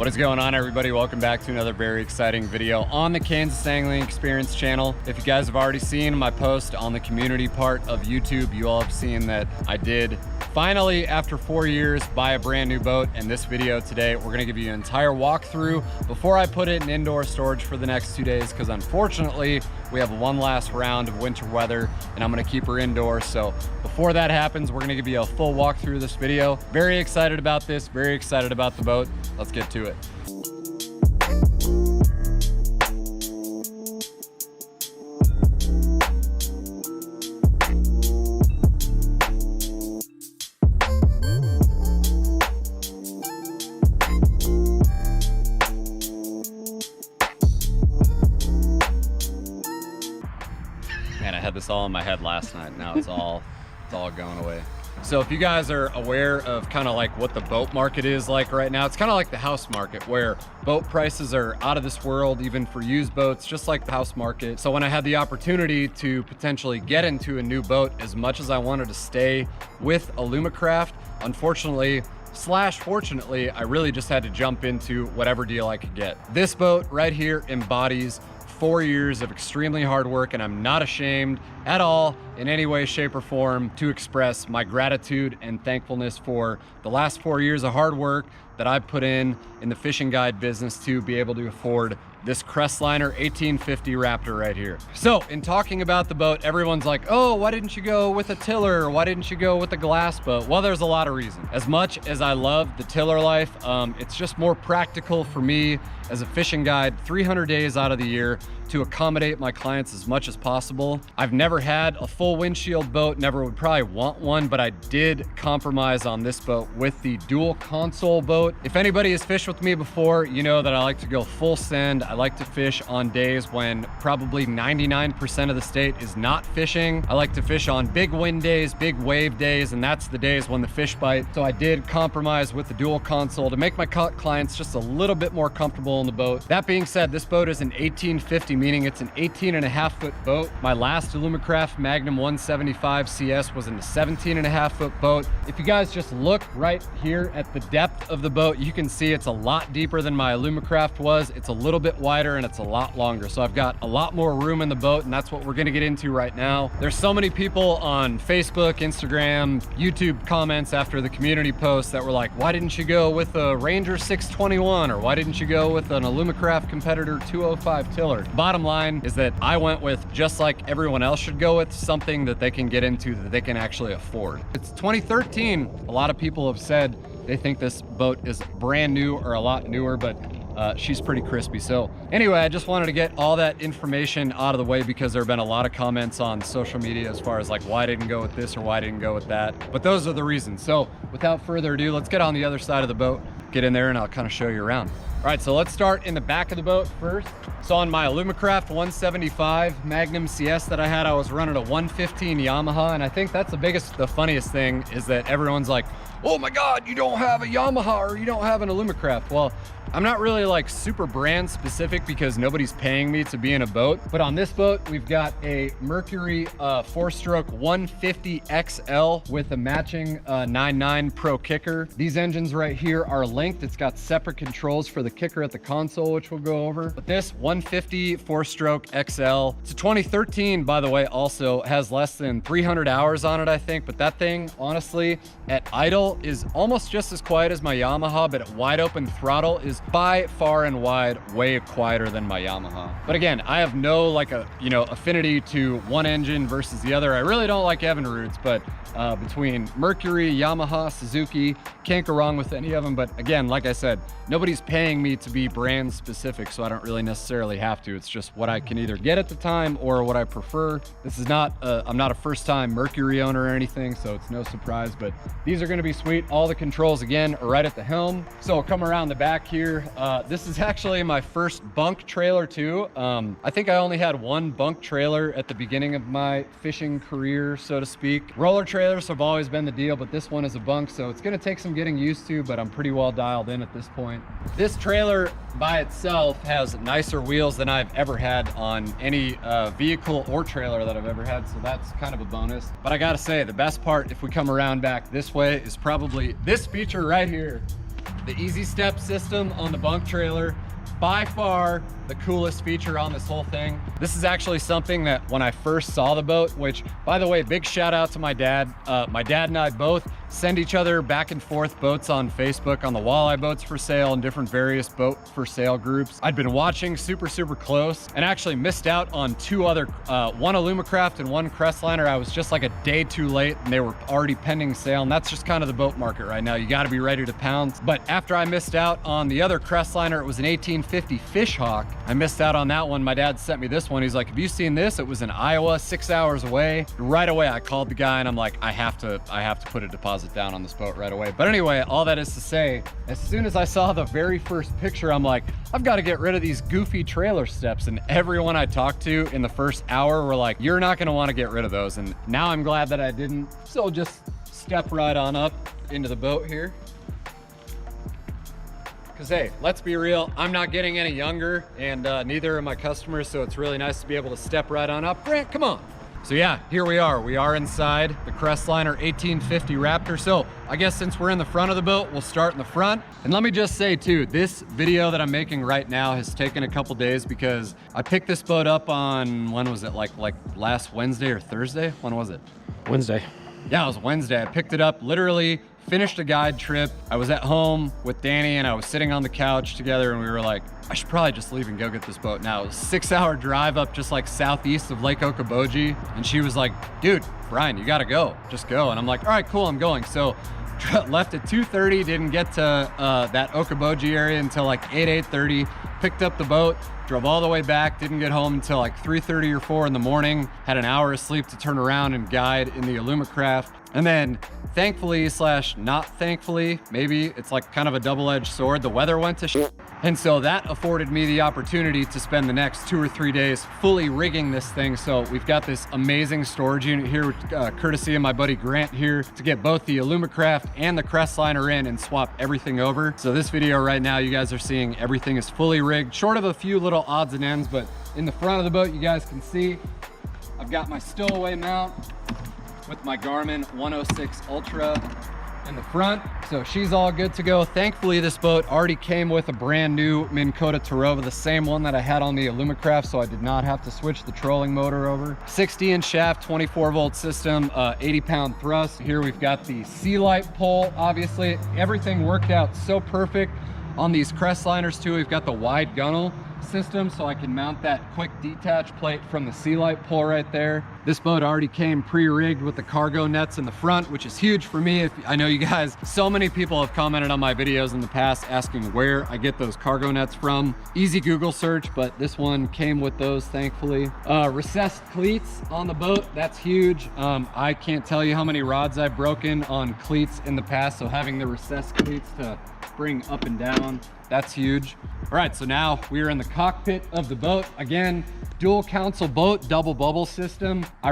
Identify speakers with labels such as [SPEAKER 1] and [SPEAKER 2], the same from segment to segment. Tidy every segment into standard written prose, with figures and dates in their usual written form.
[SPEAKER 1] What is going on, everybody? Welcome back to another very exciting video on the Kansas Angling Experience channel. If you guys have already seen my post on the community part of YouTube, you all have seen that I did finally, after 4 years, buy a brand new boat. In this video today, we're gonna give you an entire walkthrough before I put it in indoor storage for the next 2 days, because unfortunately, we have one last round of winter weather and I'm gonna keep her indoors. So before that happens, we're gonna give you a full walkthrough of this video. Very excited about this, very excited about the boat. Let's get to it. Man, I had this all in my head last night. Now it's all going away. So if you guys are aware of kind of like what the boat market is like right now, it's kind of like the house market where boat prices are out of this world, even for used boats, just like the house market. So when I had the opportunity to potentially get into a new boat, as much as I wanted to stay with Alumacraft, unfortunately, fortunately, I really just had to jump into whatever deal I could get. This boat right here embodies 4 years of extremely hard work, and I'm not ashamed at all in any way, shape, or form to express my gratitude and thankfulness for the last 4 years of hard work that I've put in the fishing guide business to be able to afford this Crestliner 1850 Raptor right here. So in talking about the boat, everyone's like, oh, why didn't you go with a tiller? Why didn't you go with a glass boat? Well, there's a lot of reasons. As much as I love the tiller life, it's just more practical for me as a fishing guide 300 days out of the year to accommodate my clients as much as possible. I've never had a full windshield boat, never would probably want one, but I did compromise on this boat with the dual console boat. If anybody has fished with me before, you know that I like to go full send. I like to fish on days when probably 99% of the state is not fishing. I like to fish on big wind days, big wave days, and that's the days when the fish bite. So I did compromise with the dual console to make my clients just a little bit more comfortable in the boat. That being said, this boat is an 1850, meaning it's an 18.5-foot boat. My last Alumacraft Magnum 175 CS was in a 17.5-foot boat. If you guys just look right here at the depth of the boat, you can see it's a lot deeper than my Alumacraft was. It's a little bit wider and it's a lot longer. So I've got a lot more room in the boat, and that's what we're gonna get into right now. There's so many people on Facebook, Instagram, YouTube comments after the community post that were like, why didn't you go with a Ranger 621? Or why didn't you go with an Alumacraft Competitor 205 tiller? Bottom line is that I went with, just like everyone else should go with, something that they can get into, that they can actually afford. It's 2013. A lot of people have said they think this boat is brand new or a lot newer, but she's pretty crispy. So anyway, I just wanted to get all that information out of the way because there have been a lot of comments on social media as far as like, why I didn't go with this or why I didn't go with that. But those are the reasons. So without further ado, let's get on the other side of the boat, get in there, and I'll kind of show you around. All right, so let's start in the back of the boat first. So on my Alumacraft 175 Magnum CS that I had, I was running a 115 Yamaha, and I think that's the funniest thing is that everyone's like, oh my God, you don't have a Yamaha or you don't have an Alumacraft. Well, I'm not really like super brand specific because nobody's paying me to be in a boat. But on this boat, we've got a Mercury 4-stroke 150 XL with a matching 9.9 Pro kicker. These engines right here are linked. It's got separate controls for the kicker at the console, which we'll go over. But this 150 4-stroke XL, it's a 2013, by the way, also has less than 300 hours on it, I think. But that thing, honestly, at idle is almost just as quiet as my Yamaha, but at wide open throttle is by far and wide way quieter than my Yamaha. But again, I have no affinity to one engine versus the other. I really don't like Evinrude's, but between Mercury, Yamaha, Suzuki, can't go wrong with any of them. But again, like I said, nobody's paying me to be brand specific, so I don't really necessarily have to. It's just what I can either get at the time or what I prefer. This is not, I'm not a first time Mercury owner or anything, so it's no surprise, but these are gonna be sweet. All the controls, again, are right at the helm. So I'll come around the back here. This is actually my first bunk trailer too. I think I only had one bunk trailer at the beginning of my fishing career, so to speak. Roller trailers have always been the deal, but this one is a bunk, so it's gonna take some getting used to, but I'm pretty well dialed in at this point. This trailer by itself has nicer wheels than I've ever had on any vehicle or trailer that I've ever had, so that's kind of a bonus. But I gotta say, the best part, if we come around back this way, is probably this feature right here. The easy step system on the bunk trailer, by far the coolest feature on this whole thing. This is actually something that when I first saw the boat, which by the way, big shout out to my dad. My dad and I both send each other back and forth boats on Facebook on the walleye boats for sale and different various boat for sale groups. I'd been watching super close and actually missed out on two other, one Alumacraft and one Crestliner. I was just like a day too late and they were already pending sale. And that's just kind of the boat market right now. You got to be ready to pounce. But after I missed out on the other Crestliner, it was an 1850 Fishhawk. I missed out on that one. My dad sent me this one. He's like, have you seen this? It was in Iowa, 6 hours away. Right away, I called the guy and I'm like, I have to put a deposit down on this boat right away. But anyway, all that is to say, as soon as I saw the very first picture, I'm like, I've got to get rid of these goofy trailer steps. And everyone I talked to in the first hour were like, you're not going to want to get rid of those. And now I'm glad that I didn't. So just step right on up into the boat here. Because hey, let's be real, I'm not getting any younger and neither are my customers, so it's really nice to be able to step right on up. Grant, come on. So yeah, here we are. We are inside the Crestliner 1850 Raptor. So I guess since we're in the front of the boat, we'll start in the front. And let me just say too, this video that I'm making right now has taken a couple days because I picked this boat up on, when was it? Like last Wednesday or Thursday? When was it?
[SPEAKER 2] Wednesday.
[SPEAKER 1] Yeah, it was Wednesday. I picked it up, literally finished a guide trip. I was at home with Danny and I was sitting on the couch together and we were like, I should probably just leave and go get this boat now. It was a 6-hour drive up just like southeast of Lake Okoboji. And she was like, dude, Brian, you gotta go, just go. And I'm like, all right, cool, I'm going. So left at 2:30, didn't get to that Okoboji area until like 8:30, picked up the boat, drove all the way back, didn't get home until like 3:30 or 4 in the morning, had an hour of sleep to turn around and guide in the Alumacraft. And then thankfully / not thankfully, maybe it's like kind of a double-edged sword, the weather went to shit. And so that afforded me the opportunity to spend the next 2 or 3 days fully rigging this thing. So we've got this amazing storage unit here, courtesy of my buddy Grant here, to get both the Alumacraft and the Crestliner in and swap everything over. So this video right now, you guys are seeing everything is fully rigged, short of a few little odds and ends, but in the front of the boat, you guys can see, I've got my stowaway mount with my Garmin 106 Ultra in the front. So she's all good to go. Thankfully, this boat already came with a brand new Minn Kota Tarova, the same one that I had on the Alumacraft, so I did not have to switch the trolling motor over. 60-inch shaft, 24-volt system, 80-pound thrust. Here we've got the sea light pole. Obviously, everything worked out so perfect. On these Crestliners too, we've got the wide gunnel system, so I can mount that quick detach plate from the sea light pole right there. This boat already came pre-rigged with the cargo nets in the front, which is huge for me. I know you guys, so many people have commented on my videos in the past asking where I get those cargo nets from. Easy Google search, but this one came with those, thankfully. Recessed cleats on the boat, that's huge. I can't tell you how many rods I've broken on cleats in the past, so having the recessed cleats to bring up and down, that's huge. All right, so now we are in the cockpit of the boat. Again, dual console boat, double bubble system. I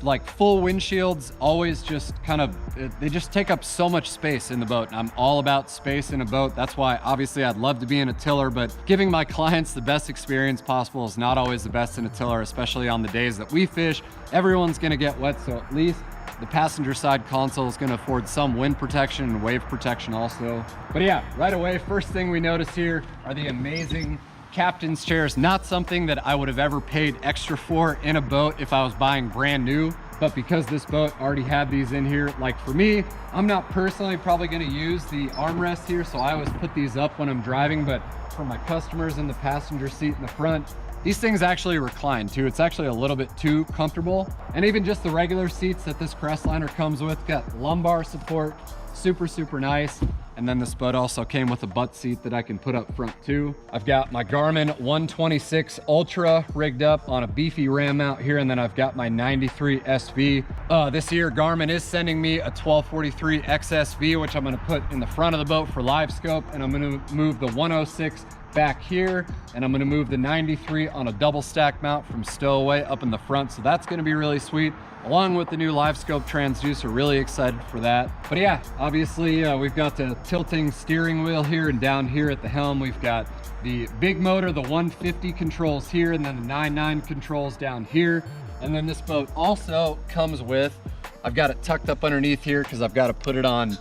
[SPEAKER 1] like full windshields, always just kind of, they just take up so much space in the boat. And I'm all about space in a boat. That's why obviously I'd love to be in a tiller, but giving my clients the best experience possible is not always the best in a tiller, especially on the days that we fish. Everyone's gonna get wet, so at least the passenger side console is going to afford some wind protection and wave protection also. But yeah, right away, first thing we notice here are the amazing captain's chairs. Not something that I would have ever paid extra for in a boat if I was buying brand new, but because this boat already had these in here, like for me, I'm not personally probably going to use the armrest here, so I always put these up when I'm driving, but for my customers in the passenger seat in the front, these things actually recline too. It's actually a little bit too comfortable. And even just the regular seats that this Crestliner comes with, got lumbar support, super nice. And then this boat also came with a butt seat that I can put up front too. I've got my Garmin 126 Ultra rigged up on a beefy ram mount here, and then I've got my 93 SV. This year, Garmin is sending me a 1243 XSV, which I'm gonna put in the front of the boat for live scope, and I'm gonna move the 106 back here, and I'm gonna move the 93 on a double stack mount from stowaway up in the front. So that's gonna be really sweet, along with the new live scope transducer. Really excited for that. But yeah, obviously we've got the tilting steering wheel here, and down here at the helm we've got the big motor, the 150 controls here, and then the 99 controls down here. And then this boat also comes with, I've got it tucked up underneath here because I've got to put it on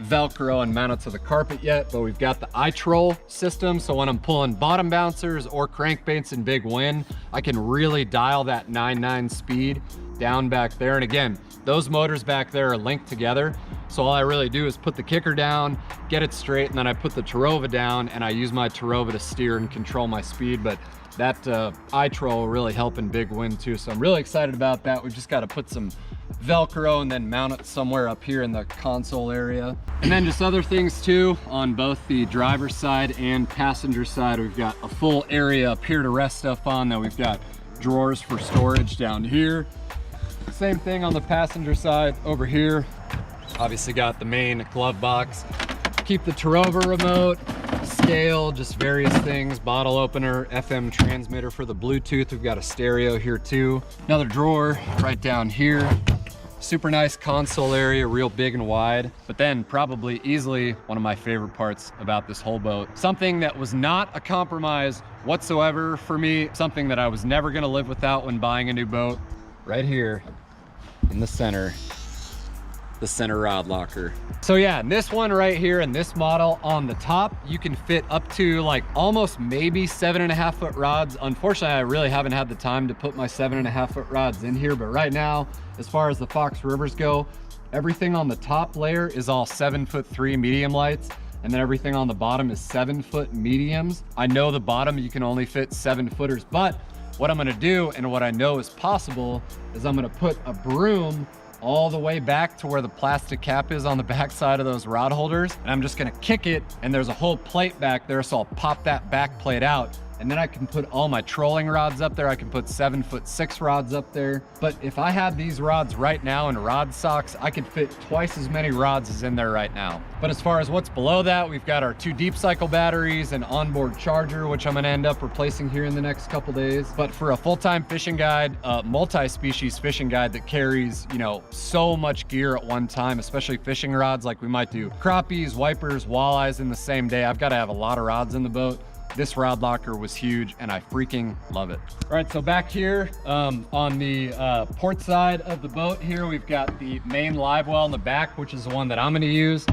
[SPEAKER 1] Velcro and mount it to the carpet yet, but we've got the iTroll system. So when I'm pulling bottom bouncers or crankbaits in big wind, I can really dial that 9.9 speed down back there. And again, those motors back there are linked together. So all I really do is put the kicker down, get it straight, and then I put the Terova down, and I use my Terova to steer and control my speed. But that iTroll will really help in big wind too. So I'm really excited about that. We've just got to put some Velcro and then mount it somewhere up here in the console area. And then just other things too, on both the driver's side and passenger side, we've got a full area up here to rest stuff on. Then we've got drawers for storage down here. Same thing on the passenger side over here. Obviously got the main glove box. Keep the Terova remote, scale, just various things, bottle opener, FM transmitter for the Bluetooth. We've got a stereo here too. Another drawer right down here. Super nice console area, real big and wide. But then probably easily one of my favorite parts about this whole boat, something that was not a compromise whatsoever for me, something that I was never gonna live without when buying a new boat, right here in the center rod locker. So yeah, this one right here and this model on the top, you can fit up to like almost maybe 7.5 foot rods. Unfortunately, I really haven't had the time to put my 7.5 foot rods in here, but right now, as far as the Fox Rivers go, everything on the top layer is all 7'3" medium lights, and then everything on the bottom is 7 foot mediums. I know the bottom you can only fit 7 footers, but what I'm gonna do and what I know is possible is I'm gonna put a broom all the way back to where the plastic cap is on the back side of those rod holders. And I'm just gonna kick it, and there's a whole plate back there, so I'll pop that back plate out, and then I can put all my trolling rods up there. I can put 7'6" rods up there. But if I had these rods right now in rod socks, I could fit twice as many rods as in there right now. But as far as what's below that, we've got our 2 deep cycle batteries, an onboard charger, which I'm gonna end up replacing here in the next couple days. But for a full-time fishing guide, multi-species fishing guide that carries, you know, so much gear at one time, especially fishing rods, like we might do crappies, wipers, walleyes in the same day. I've got to have a lot of rods in the boat. This rod locker was huge and I freaking love it. All right, so back here on the port side of the boat here, we've got the main live well in the back, which is the one that I'm gonna use.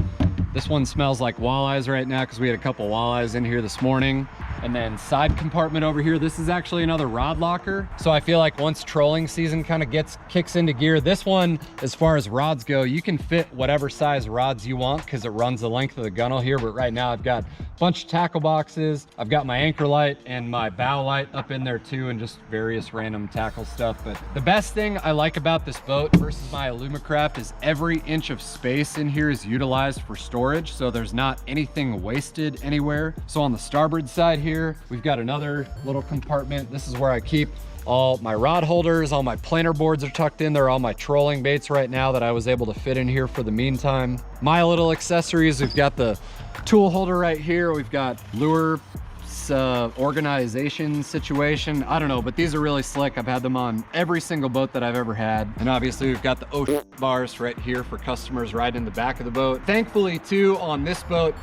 [SPEAKER 1] This one smells like walleyes right now because we had a couple walleyes in here this morning. And then side compartment over here, this is actually another rod locker. So I feel like once trolling season kind of kicks into gear, this one, as far as rods go, you can fit whatever size rods you want because it runs the length of the gunnel here. But right now I've got a bunch of tackle boxes. I've got my anchor light and my bow light up in there too, and just various random tackle stuff. But the best thing I like about this boat versus my Alumacraft is every inch of space in here is utilized for storage. So there's not anything wasted anywhere. So on the starboard side here, we've got another little compartment. This is where I keep all my rod holders. All my planer boards are tucked in there. All my trolling baits right now that I was able to fit in here for the meantime. My little accessories, we've got the tool holder right here. We've got lure organization situation. I don't know, but these are really slick. I've had them on every single boat that I've ever had. And obviously we've got the ocean bars right here for customers right in the back of the boat. Thankfully too, on this boat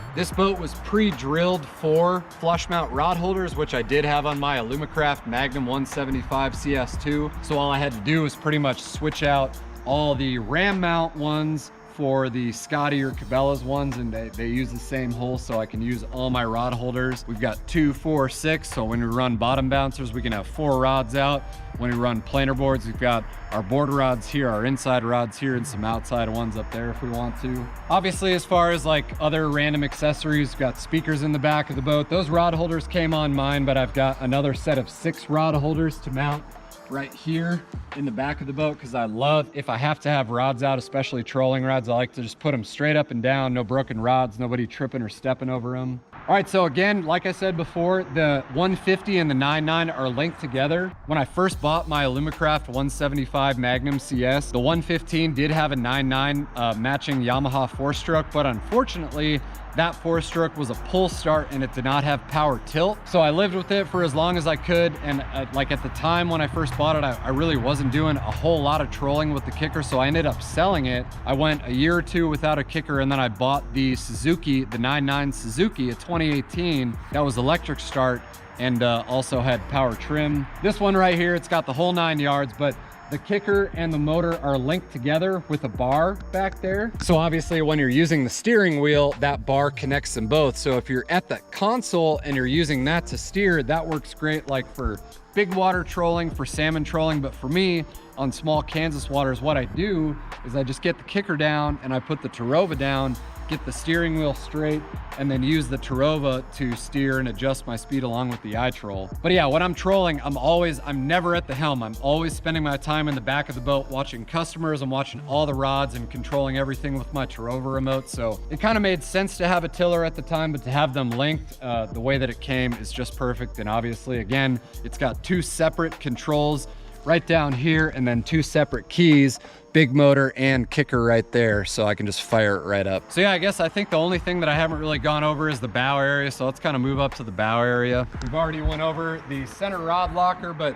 [SPEAKER 1] was pre-drilled for flush mount rod holders, which I did have on my Alumacraft Magnum 175 CS2. So all I had to do was pretty much switch out all the ram mount ones for the Scotty or Cabela's ones, and they use the same hole, so I can use all my rod holders. We've got 2, 4, 6, so when we run bottom bouncers, we can have 4 rods out. When we run planer boards, we've got our border rods here, our inside rods here, and some outside ones up there if we want to. Obviously, as far as like other random accessories, we've got speakers in the back of the boat. Those rod holders came on mine, but I've got another set of 6 rod holders to mount right here in the back of the boat, because I love, if I have to have rods out, especially trolling rods, I like to just put them straight up and down, no broken rods, nobody tripping or stepping over them. All right, so again, like I said before, the 150 and the 9.9 are linked together. When I first bought my Alumacraft 175 Magnum CS, the 115 did have a 9.9 matching Yamaha 4-stroke, but unfortunately, that 4-stroke was a pull start and it did not have power tilt. So I lived with it for as long as I could. And like at the time when I first bought it, I really wasn't doing a whole lot of trolling with the kicker. So I ended up selling it. I went a year or two without a kicker, and then I bought the Suzuki, the 9.9 Suzuki, a 2018. That was electric start and also had power trim. This one right here, it's got the whole 9 yards, but the kicker and the motor are linked together with a bar back there. So obviously when you're using the steering wheel, that bar connects them both. So if you're at the console and you're using that to steer, that works great like for big water trolling, for salmon trolling. But for me, on small Kansas waters, what I do is I just get the kicker down and I put the Terova down, get the steering wheel straight, and then use the Terova to steer and adjust my speed along with the iTroll. But yeah, when I'm trolling, I'm never at the helm. I'm always spending my time in the back of the boat watching customers. I'm watching all the rods and controlling everything with my Terova remote. So it kind of made sense to have a tiller at the time, but to have them linked the way that it came is just perfect. And obviously, again, it's got two separate controls right down here and then two separate keys, big motor and kicker right there, so I can just fire it right up. So yeah, I think the only thing that I haven't really gone over is the bow area, so let's kind of move up to the bow area. We've already went over the center rod locker, but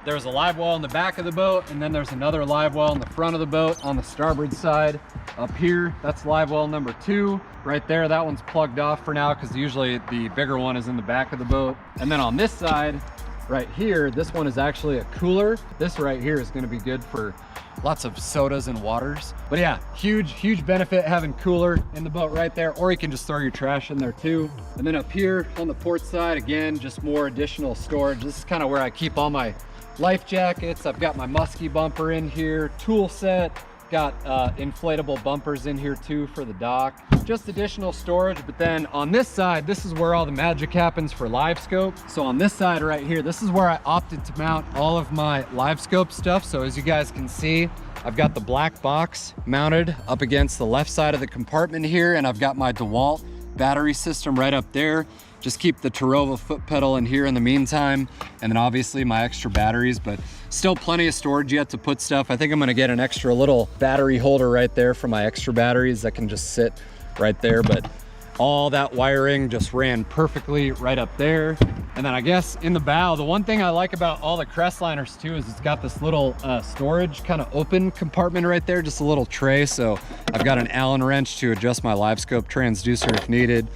[SPEAKER 1] there's a live well in the back of the boat, and then there's another live well in the front of the boat on the starboard side. Up here, that's live well number 2. Right there, that one's plugged off for now because usually the bigger one is in the back of the boat. And then on this side, right here, this one is actually a cooler. This right here is going to be good for lots of sodas and waters. But yeah, huge benefit having cooler in the boat right there, or you can just throw your trash in there too. And then up here on the port side, again, just more additional storage. This is kind of where I keep all my life jackets. I've got my musky bumper in here, tool set, got inflatable bumpers in here too for the dock. Just additional storage. But then on this side, this is where all the magic happens for live scope. So on this side right here, this is where I opted to mount all of my live scope stuff. So as you guys can see, I've got the black box mounted up against the left side of the compartment here, and I've got my DeWalt battery system right up there. Just keep the Terova foot pedal in here in the meantime, and then obviously my extra batteries, but still plenty of storage yet to put stuff. I think I'm gonna get an extra little battery holder right there for my extra batteries that can just sit right there. But all that wiring just ran perfectly right up there. And then I guess in the bow, the one thing I like about all the Crestliners too is it's got this little storage kind of open compartment right there, just a little tray. So I've got an Allen wrench to adjust my live scope transducer if needed,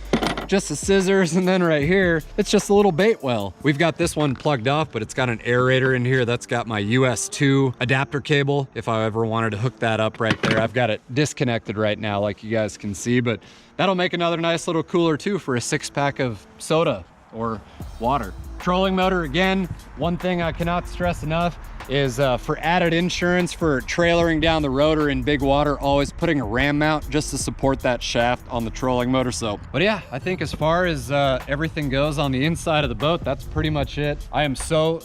[SPEAKER 1] just the scissors, and then right here, it's just a little bait well. We've got this one plugged off, but it's got an aerator in here. That's got my US2 adapter cable if I ever wanted to hook that up right there. I've got it disconnected right now, like you guys can see, but that'll make another nice little cooler too for a 6-pack of soda or water. Trolling motor, again, one thing I cannot stress enough is for added insurance for trailering down the road or in big water, always putting a ram mount just to support that shaft on the trolling motor. So, but yeah, I think as far as everything goes on the inside of the boat, that's pretty much it. I am so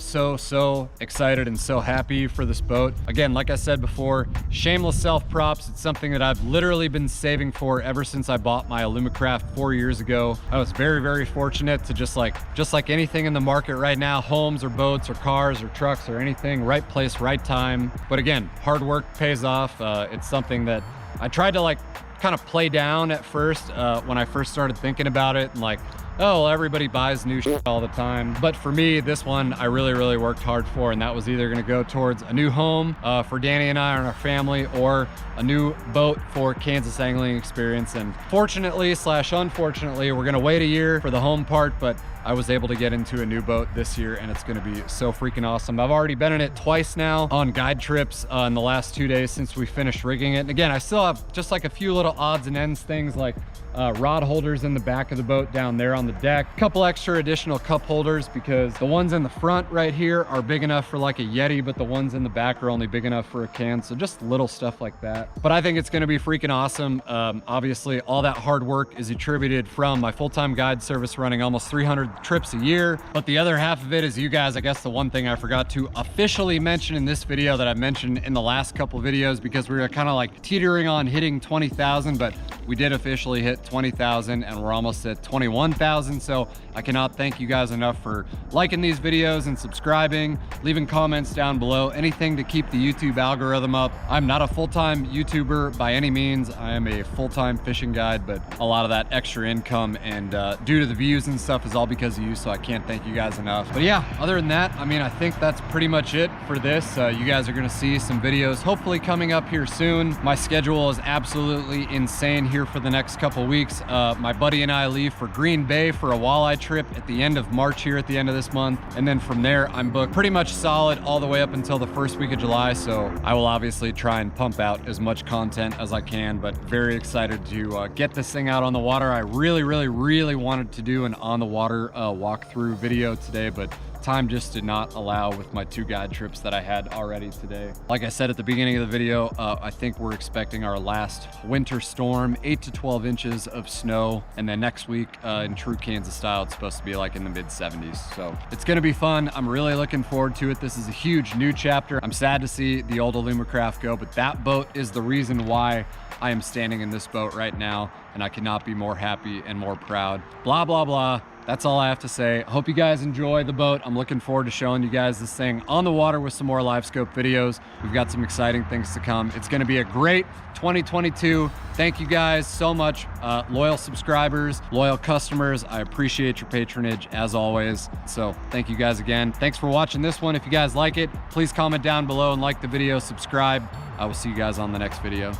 [SPEAKER 1] excited and so happy for this boat. Again, like I said before, shameless self props. It's something that I've literally been saving for ever since I bought my Alumacraft 4 years ago. I was very fortunate to just like anything in the market right now, homes or boats or cars or trucks or anything, right place, right time. But again, hard work pays off. It's something that I tried to like kind of play down at first when I first started thinking about it, and like, oh, well, everybody buys new shit all the time. But for me, this one I really worked hard for, and that was either gonna go towards a new home for Danny and I and our family, or a new boat for Kansas angling experience. And fortunately / unfortunately, we're gonna wait a year for the home part, but I was able to get into a new boat this year, and it's gonna be so freaking awesome. I've already been in it twice now on guide trips in the last 2 days since we finished rigging it. And again, I still have just like a few little odds and ends things, like rod holders in the back of the boat down there on the deck, a couple extra additional cup holders, because the ones in the front right here are big enough for like a Yeti, but the ones in the back are only big enough for a can. So just little stuff like that. But I think it's gonna be freaking awesome. Obviously all that hard work is attributed from my full-time guide service running almost 300 trips a year, but the other half of it is you guys. I guess the one thing I forgot to officially mention in this video that I mentioned in the last couple of videos, because we were kind of like teetering on hitting 20,000, but we did officially hit 20,000 and we're almost at 21,000. So I cannot thank you guys enough for liking these videos and subscribing, leaving comments down below, anything to keep the YouTube algorithm up. I'm not a full-time YouTuber by any means. I am a full-time fishing guide, but a lot of that extra income and due to the views and stuff is all because of you, so I can't thank you guys enough. But yeah, other than that, I mean, I think that's pretty much it for this. You guys are gonna see some videos hopefully coming up here soon. My schedule is absolutely insane here for the next couple weeks. My buddy and I leave for Green Bay for a walleye trip at the end of March here at the end of this month. And then from there, I'm booked pretty much solid all the way up until the first week of July. So I will obviously try and pump out as much content as I can, but very excited to get this thing out on the water. I really wanted to do an on the water walkthrough video today, but time just did not allow with my 2 guide trips that I had already today. Like I said at the beginning of the video, I think we're expecting our last winter storm, 8 to 12 inches of snow. And then next week in true Kansas style, it's supposed to be like in the mid 70s. So it's gonna be fun. I'm really looking forward to it. This is a huge new chapter. I'm sad to see the old Alumacraft go, but that boat is the reason why I am standing in this boat right now. And I cannot be more happy and more proud. Blah, blah, blah. That's all I have to say. Hope you guys enjoy the boat. I'm looking forward to showing you guys this thing on the water with some more live scope videos. We've got some exciting things to come. It's gonna be a great 2022. Thank you guys so much. Loyal subscribers, loyal customers. I appreciate your patronage as always. So thank you guys again. Thanks for watching this one. If you guys like it, please comment down below and like the video, subscribe. I will see you guys on the next video.